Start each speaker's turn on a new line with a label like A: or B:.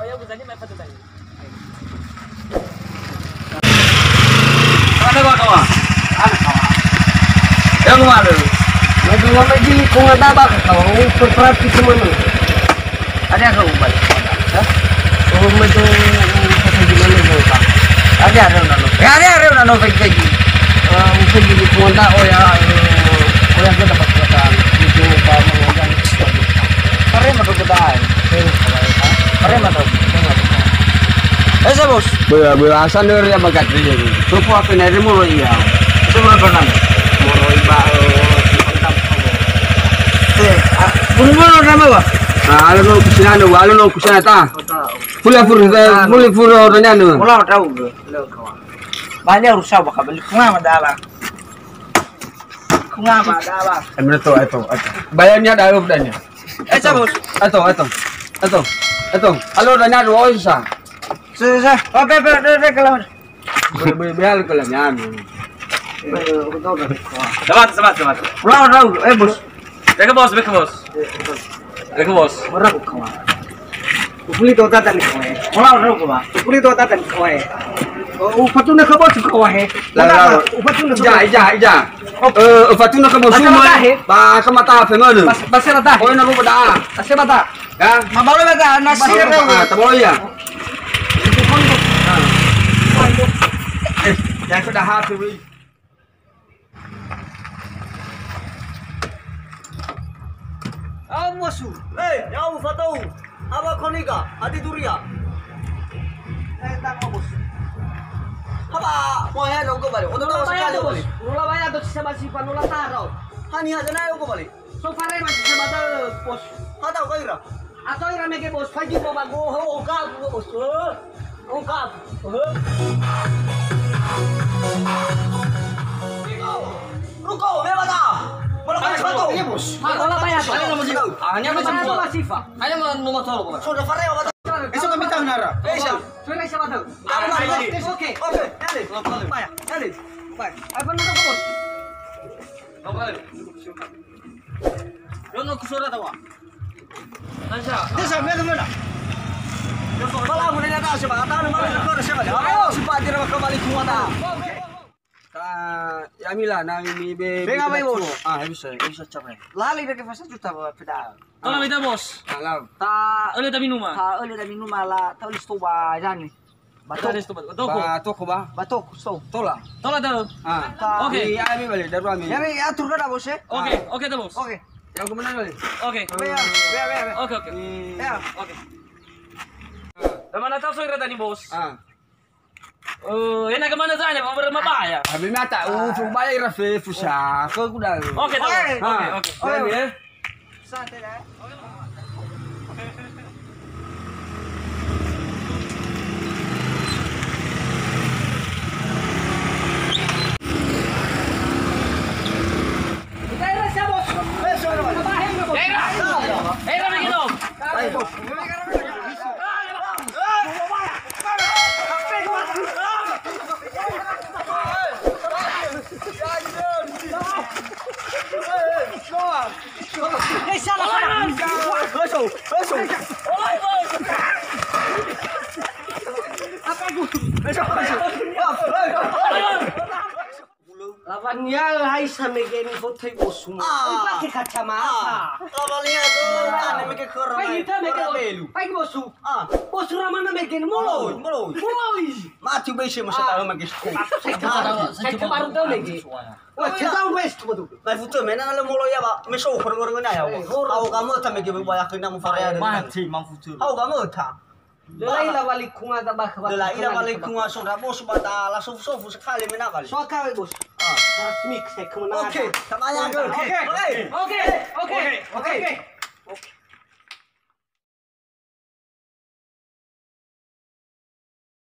A: ya bisa main patu tadi.
B: Ada kawan. Yang mana?
C: Lagi lagi kung ada ba kau perperhati semua.
B: Ada kau balik.
C: Oh medyo sa gimana mo ba?
B: Ada nano fake.
C: Mungkin di kung ada o ya ko dapat kata medyo pa mga yan.
B: Pare matugdaan. Pare matug. Esa bos.
C: Asan ner ya bagat ni.
B: Supo apa nari mo iya. Esa mo ba nang?
C: Moro iba
B: Buru-buru nama ba?
C: Alon kusina ta. Pula orangnya no.
B: Wala tahu gue. Banyak rusak baka balik kunga madala.
C: Emre to ito. Bayarnya daw danya.
B: Esa bos.
C: Ito. Alo danya do isa.
B: Sa. Oke, kalau.
C: Behal ko lang yan.
B: Sabat. Wala tahu. Bos. Beka bos.
C: Ora ko kawa. Upuli to tatan ko eh.
B: Wala tahu ba?
C: Upuli to tatan ko eh. Upatuna ka bos ko eh. Upatuna ija. Upatuna ka bos mo. Ba ka mata fe mo.
B: Basira ta.
C: Oy na ro bada.
B: Asya bata.
C: Ya.
B: Mabalo bata nasir.
C: Tabo ya. Ya ko dah happy we.
B: Amosu. Ya fatau. Aba khoniga adi duria.
C: Tak bos.
B: Haba mo ya lo ko balik. Odo to sekali balik.
A: Nula bayar tuh sama si panula taro.
B: Hani aja na ko balik.
A: So pare masih sama tuh bos.
B: Hata ko ira.
A: Atau yang mereka bos pagi bawa go ka bos. Ka.
B: Ruko, bebata. Wala ka sa to.
C: Bos.
A: Wala bayar tuh.
B: Hanya macam
A: Ano
B: ko.
A: ba sifa?
B: Hanya nomor tolo ko. So da pare ba?
C: Eso kami tahu nara.
B: Esa.
A: Sudah siapa tuh? Oke.
B: Dale. Vaya, dale. Vaya.
A: Apa nado ko bos?
B: Vale. Yo no kusura tawa. Nasya.
C: Desa me mana?
B: Wala mo na nata siya ba? Ata naman ko na siya ba? Ayo, si Padre na makabalik mo ata.
C: Yamila na mi be.
B: Venga, vai, bos.
C: Bisa capek.
B: Lali na kifasa juta ba peda.
A: Tolong minta bos.
C: Alam.
A: Ta ulit kami numa.
B: Ha, uli da minuma la taulis to ba jani.
A: Bato
B: Bato.
A: des to bato ko.
C: Ba toko ba?
B: Bato, so.
C: Tola.
A: Tolong tuh.
B: Oke.
C: Ni ami balik daru ami.
B: Yari atur ka na bos eh.
A: Oke tuh bos.
B: Oke.
C: Yang kemana balik?
A: Oke.
B: Be.
A: Oke.
B: Ya.
A: Oke. Mana tahu soalnya tadi bos. Enak kemana sana? Mau bermabaya.
C: Abi mata fubaya irafe fusha. Ko kuda.
A: Oke tuh. Oke.
C: Oke.
B: Santai dah.
C: Lawannya hai sampai gini foto bos semua. Pakai kacamata.
B: Lawannya tuh ane meke kurang.
A: Pagi kita belu. Pagi bosu. Bosu ramana megen molo.
B: Mati besi masa tahu meke.
A: Saya baru tahu lagi.
C: Wah, kita west betul.
B: Mai foto mena nalo molo ya ba. Meso kurang na ya. Hau kamu ta meke ba yakin na mo fare ya.
A: Mati mang futur.
B: Hau kamu ta.
C: Lelai la balik kunga ta bah.
B: Lelai la balik kunga so da bos bata la so sekali mena balik.
C: So kau bos. Mix saya kemana?
B: Oke, tamanya.
A: Oke.